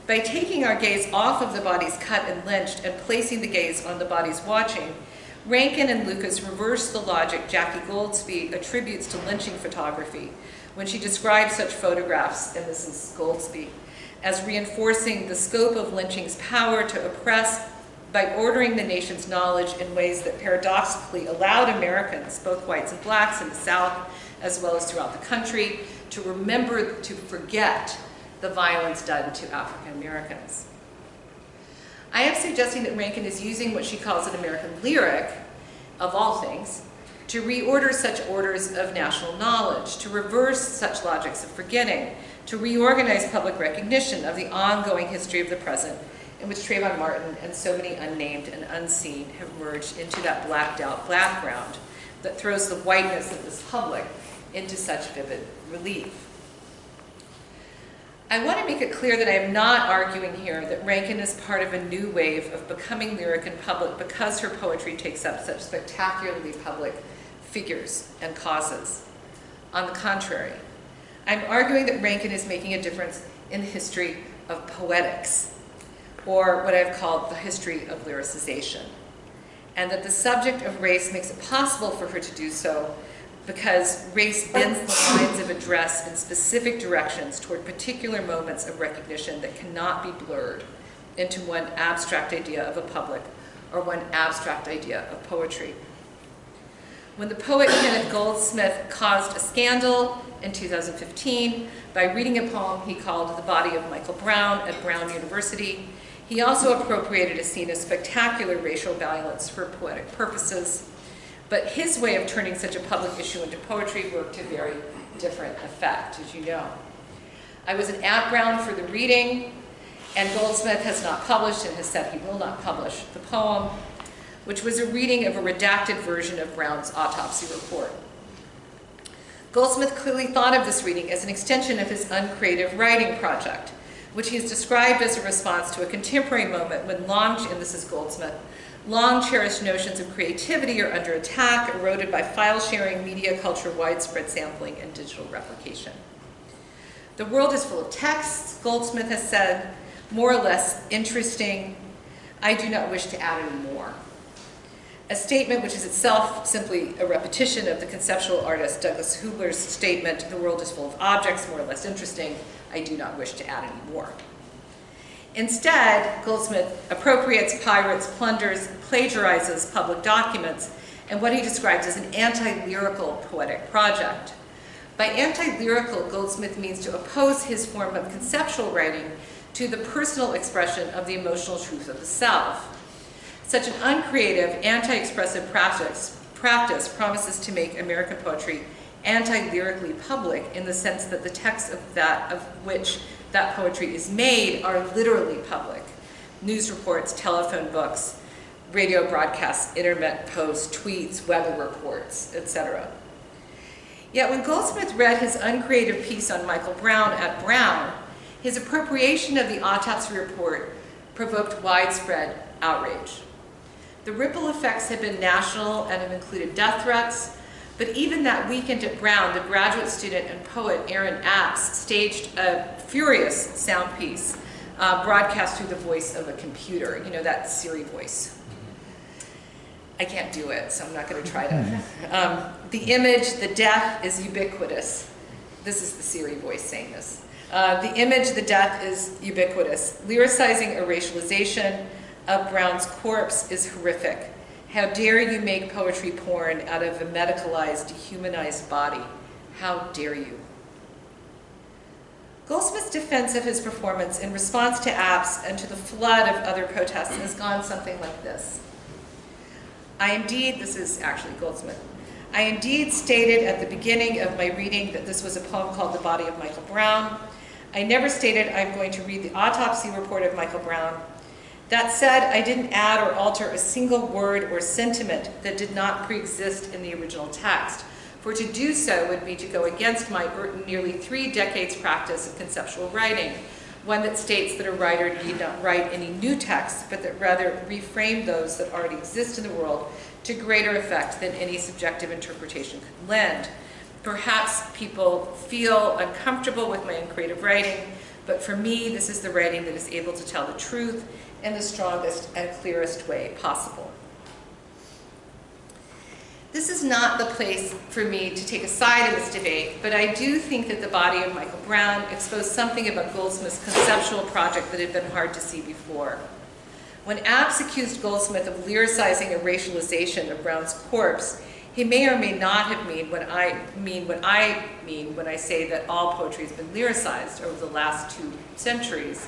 By taking our gaze off of the bodies cut and lynched and placing the gaze on the bodies watching, Rankine and Lucas reverse the logic Jackie Goldsby attributes to lynching photography when she describes such photographs, and this is Goldsby, as reinforcing the scope of lynching's power to oppress by ordering the nation's knowledge in ways that paradoxically allowed Americans, both whites and blacks in the South, as well as throughout the country, to remember to forget the violence done to African Americans. I am suggesting that Rankine is using what she calls an American lyric, of all things, to reorder such orders of national knowledge, to reverse such logics of forgetting, to reorganize public recognition of the ongoing history of the present in which Trayvon Martin and so many unnamed and unseen have merged into that blacked out background that throws the whiteness of this public into such vivid relief. I want to make it clear that I am not arguing here that Rankine is part of a new wave of becoming lyric and public because her poetry takes up such spectacularly public figures and causes. On the contrary, I'm arguing that Rankine is making a difference in the history of poetics, or what I've called the history of lyricization, and that the subject of race makes it possible for her to do so because race bends the lines of address in specific directions toward particular moments of recognition that cannot be blurred into one abstract idea of a public or one abstract idea of poetry. When the poet Kenneth Goldsmith caused a scandal in 2015 by reading a poem he called The Body of Michael Brown at Brown University, he also appropriated a scene of spectacular racial violence for poetic purposes. But his way of turning such a public issue into poetry worked to very different effect, as you know. I was at Brown for the reading, and Goldsmith has not published and has said he will not publish the poem, which was a reading of a redacted version of Brown's autopsy report. Goldsmith clearly thought of this reading as an extension of his uncreative writing project, which he has described as a response to a contemporary moment when and this is Goldsmith, long cherished notions of creativity are under attack, eroded by file sharing, media culture, widespread sampling, and digital replication. The world is full of texts, Goldsmith has said, more or less interesting. I do not wish to add any more. A statement which is itself simply a repetition of the conceptual artist Douglas Hubler's statement, the world is full of objects, more or less interesting. I do not wish to add any more. Instead, Goldsmith appropriates, pirates, plunders, plagiarizes public documents and what he describes as an anti-lyrical poetic project. By anti-lyrical, Goldsmith means to oppose his form of conceptual writing to the personal expression of the emotional truth of the self. Such an uncreative, anti-expressive practice promises to make American poetry anti-lyrically public in the sense that the texts of which that poetry is made are literally public. News reports, telephone books, radio broadcasts, internet posts, tweets, weather reports, etc. Yet when Goldsmith read his uncreative piece on Michael Brown at Brown, his appropriation of the autopsy report provoked widespread outrage. The ripple effects have been national and have included death threats, but even that weekend at Brown, the graduate student and poet Aaron Apps staged a furious sound piece broadcast through the voice of a computer, you know, that Siri voice. I can't do it, so I'm not going to try to. The image, the death is ubiquitous. This is the Siri voice saying this. The image, the death is ubiquitous. Lyricizing a racialization of Brown's corpse is horrific. How dare you make poetry porn out of a medicalized, dehumanized body? How dare you? Goldsmith's defense of his performance in response to Apps and to the flood of other protests has gone something like this. This is actually Goldsmith. I indeed stated at the beginning of my reading that this was a poem called The Body of Michael Brown. I never stated I'm going to read the autopsy report of Michael Brown. That said, I didn't add or alter a single word or sentiment that did not pre-exist in the original text. For to do so would be to go against my nearly 3 decades practice of conceptual writing, one that states that a writer need not write any new texts, but that rather reframe those that already exist in the world to greater effect than any subjective interpretation could lend. Perhaps people feel uncomfortable with my uncreative writing, but for me, this is the writing that is able to tell the truth in the strongest and clearest way possible. This is not the place for me to take a side in this debate, but I do think that The Body of Michael Brown exposed something about Goldsmith's conceptual project that had been hard to see before. When Apps accused Goldsmith of lyricizing a racialization of Brown's corpse, he may or may not have mean what I mean when I say that all poetry has been lyricized over the last 2 centuries.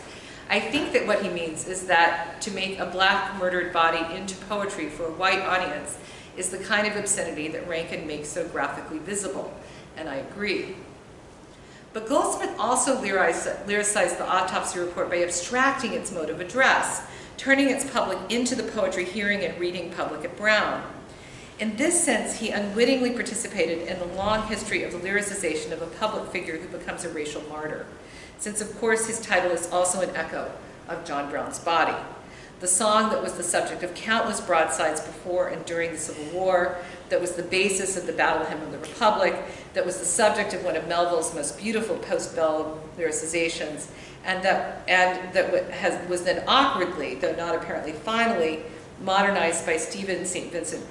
I think that what he means is that to make a black murdered body into poetry for a white audience is the kind of obscenity that Rankine makes so graphically visible, and I agree. But Goldsmith also lyricized the autopsy report by abstracting its mode of address, turning its public into the poetry hearing and reading public at Brown. In this sense, he unwittingly participated in the long history of the lyricization of a public figure who becomes a racial martyr, since of course his title is also an echo of John Brown's Body, the song that was the subject of countless broadsides before and during the Civil War, that was the basis of the Battle Hymn of the Republic, that was the subject of one of Melville's most beautiful post-bellum lyricizations, and that was then awkwardly, though not apparently finally, modernized by Stephen Vincent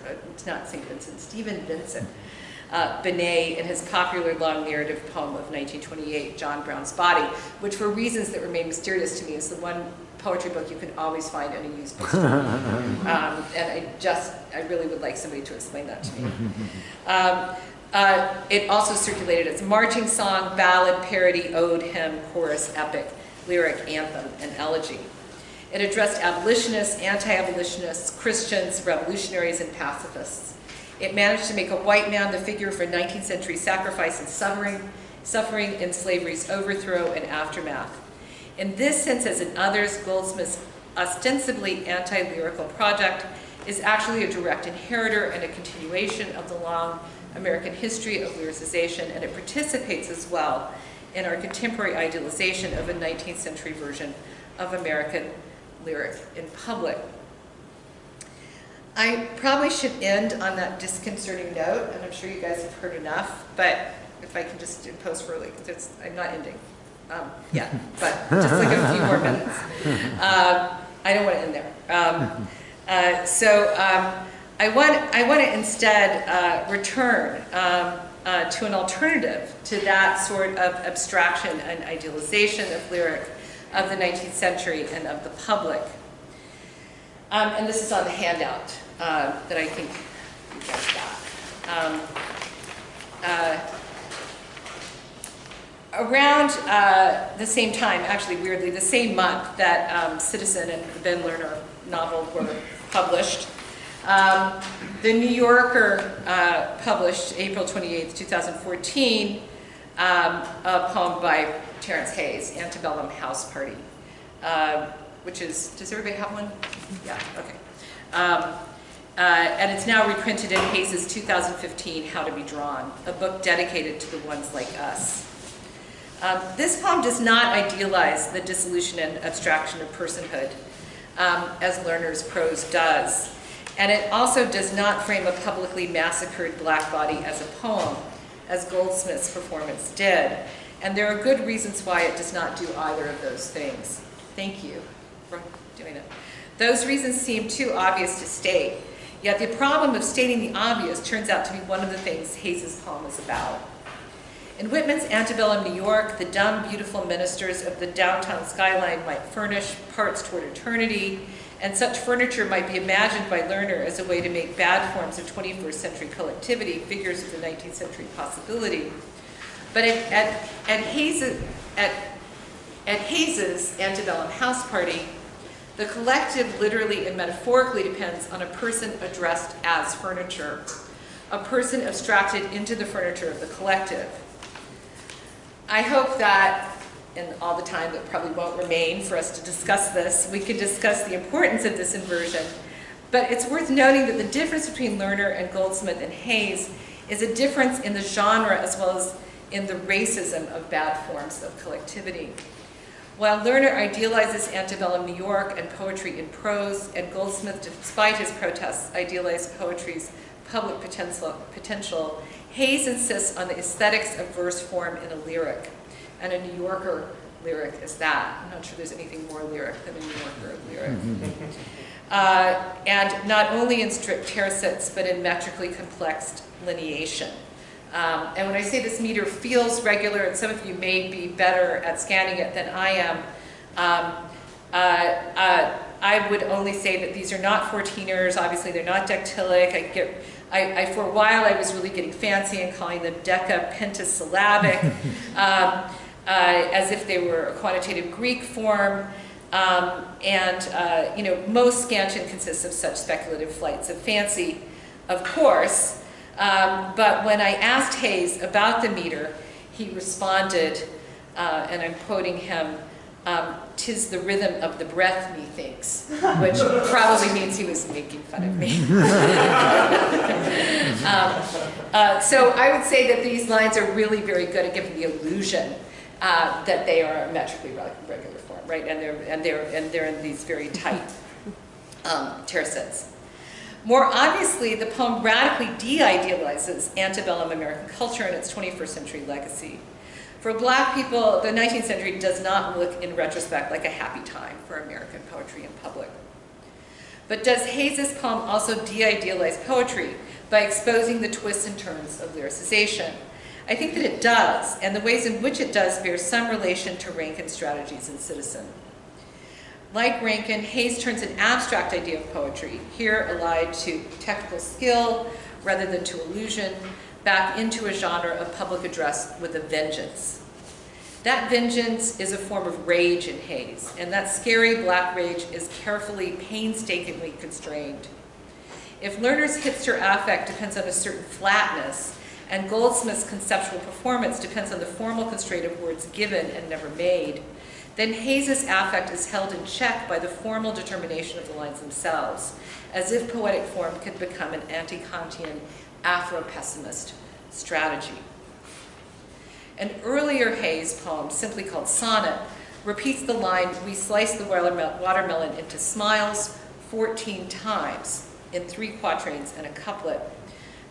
Benet in his popular long narrative poem of 1928, John Brown's Body, which for reasons that remain mysterious to me is the one poetry book you can always find in a used bookstore. And I really would like somebody to explain that to me. It also circulated as marching song, ballad, parody, ode, hymn, chorus, epic, lyric, anthem, and elegy. It addressed abolitionists, anti-abolitionists, Christians, revolutionaries, and pacifists. It managed to make a white man the figure for 19th century sacrifice and suffering in slavery's overthrow and aftermath. In this sense, as in others, Goldsmith's ostensibly anti-lyrical project is actually a direct inheritor and a continuation of the long American history of lyricization, and it participates as well in our contemporary idealization of a 19th century version of American lyric in public. I probably should end on that disconcerting note, and I'm sure you guys have heard enough, but if I can just impose for like, I'm not ending. Yeah, but just like a few more minutes. I don't want to end there. I want to instead return to an alternative to that sort of abstraction and idealization of lyric of the 19th century and of the public. And this is on the handout that I think you guys got. Around the same time, actually weirdly, the same month that Citizen and the Ben Lerner novel were published, the New Yorker published April 28th, 2014, a poem by Terence Hayes, Antebellum House Party, which is, does everybody have one? Yeah, okay. And it's now reprinted in Hayes' 2015 How to Be Drawn, a book dedicated to the ones like us. This poem does not idealize the dissolution and abstraction of personhood, as Lerner's prose does. And it also does not frame a publicly massacred black body as a poem, as Goldsmith's performance did. And there are good reasons why it does not do either of those things. Thank you for doing it. Those reasons seem too obvious to state, yet the problem of stating the obvious turns out to be one of the things Hayes' poem is about. In Whitman's Antebellum New York, the dumb, beautiful ministers of the downtown skyline might furnish parts toward eternity, and such furniture might be imagined by Lerner as a way to make bad forms of 21st century collectivity figures of the 19th century possibility. But at Hayes' Antebellum House Party, the collective literally and metaphorically depends on a person addressed as furniture, a person abstracted into the furniture of the collective. I hope that in all the time that probably won't remain for us to discuss this, we can discuss the importance of this inversion. But it's worth noting that the difference between Lerner and Goldsmith and Hayes is a difference in the genre as well as in the racism of bad forms of collectivity. While Lerner idealizes antebellum New York and poetry in prose, and Goldsmith, despite his protests, idealized poetry's public potential, Hayes insists on the aesthetics of verse form in a lyric, and a New Yorker lyric is that. I'm not sure there's anything more lyric than a New Yorker lyric. And not only in strict tercets, but in metrically complex lineation. And when I say this meter feels regular, and some of you may be better at scanning it than I am, I would only say that these are not 14ers. Obviously, they're not dactylic. For a while, I was really getting fancy and calling them deca-pentasyllabic, as if they were a quantitative Greek form. Most scansion consists of such speculative flights of fancy, of course. But when I asked Hayes about the meter, he responded, and I'm quoting him, "'Tis the rhythm of the breath, methinks," which probably means he was making fun of me. So I would say that these lines are really very good at giving the illusion that they are a metrically regular form, right? And they're in these very tight tercets. More obviously, the poem radically de-idealizes antebellum American culture and its 21st century legacy. For black people, the 19th century does not look in retrospect like a happy time for American poetry in public. But does Hayes' poem also de-idealize poetry by exposing the twists and turns of lyricization? I think that it does, and the ways in which it does bear some relation to Rankine's strategies in Citizen. Like Rankine, Hayes turns an abstract idea of poetry, here allied to technical skill rather than to illusion, back into a genre of public address with a vengeance. That vengeance is a form of rage in Hayes, and that scary black rage is carefully, painstakingly constrained. If Lerner's hipster affect depends on a certain flatness, and Goldsmith's conceptual performance depends on the formal constraint of words given and never made, then Hayes' affect is held in check by the formal determination of the lines themselves, as if poetic form could become an anti-Kantian Afro-pessimist strategy. An earlier Hayes poem, simply called Sonnet, repeats the line, "We slice the watermelon into smiles" 14 times in 3 quatrains and a couplet.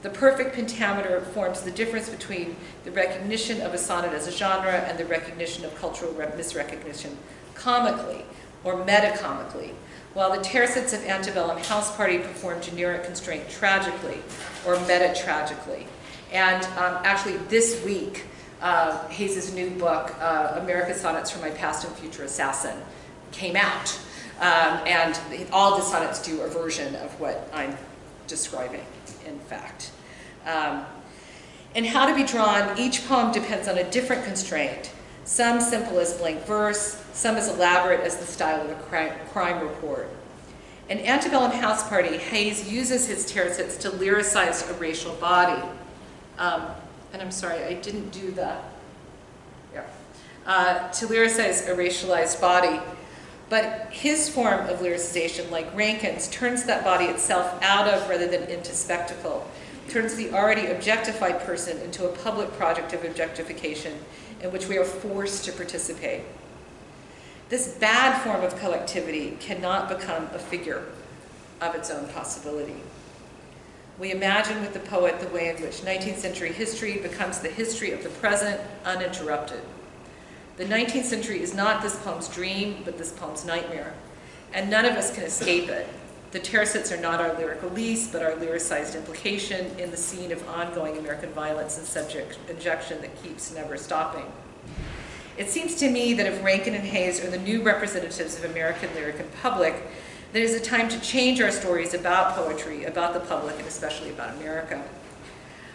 The perfect pentameter forms the difference between the recognition of a sonnet as a genre and the recognition of cultural misrecognition comically or metacomically, while the tercets of Antebellum House Party perform generic constraint tragically or meta-tragically. And actually this week, Hayes' new book, American Sonnets from My Past and Future Assassin, came out. And all the sonnets do a version of what I'm describing, in fact. In How to Be Drawn, each poem depends on a different constraint, some simple as blank verse, some as elaborate as the style of a crime report. In Antebellum House Party, Hayes uses his tercets to lyricize a racial body. And I'm sorry, I didn't do the, to lyricize a racialized body. But his form of lyricization, like Rankine's, turns that body itself out of rather than into spectacle, turns the already objectified person into a public project of objectification in which we are forced to participate. This bad form of collectivity cannot become a figure of its own possibility. We imagine with the poet the way in which 19th century history becomes the history of the present, uninterrupted. The 19th century is not this poem's dream, but this poem's nightmare, and none of us can escape it. The tercets are not our lyric release, but our lyricized implication in the scene of ongoing American violence and subjection that keeps never stopping. It seems to me that if Rankine and Hayes are the new representatives of American lyric and public, that it is a time to change our stories about poetry, about the public, and especially about America.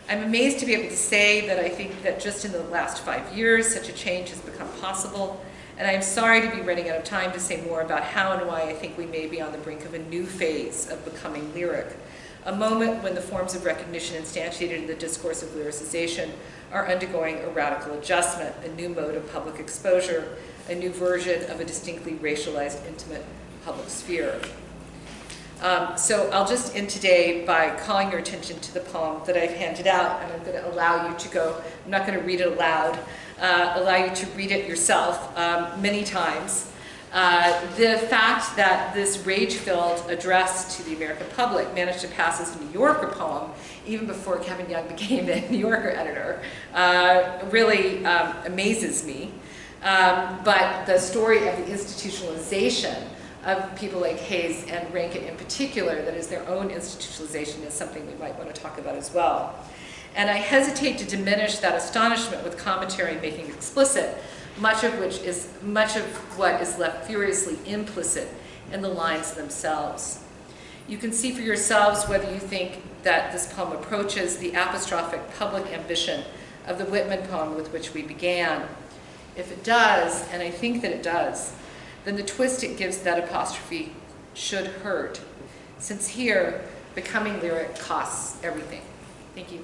I'm amazed to be able to say that I think that just in the last 5 years, such a change has become possible, and I am sorry to be running out of time to say more about how and why I think we may be on the brink of a new phase of becoming lyric, a moment when the forms of recognition instantiated in the discourse of lyricization are undergoing a radical adjustment, a new mode of public exposure, a new version of a distinctly racialized, intimate public sphere. So I'll just end today by calling your attention to the poem that I've handed out, and I'm going to allow you to go, I'm not going to read it aloud, allow you to read it yourself many times. The fact that this rage-filled address to the American public managed to pass as a New Yorker poem, even before Kevin Young became the New Yorker editor, really amazes me. But the story of the institutionalization of people like Hayes and Rankine in particular, that is their own institutionalization, is something we might want to talk about as well. And I hesitate to diminish that astonishment with commentary making explicit, much of what is left furiously implicit in the lines themselves. You can see for yourselves whether you think that this poem approaches the apostrophic public ambition of the Whitman poem with which we began. If it does, and I think that it does, then the twist it gives that apostrophe should hurt, since here, becoming lyric costs everything. Thank you.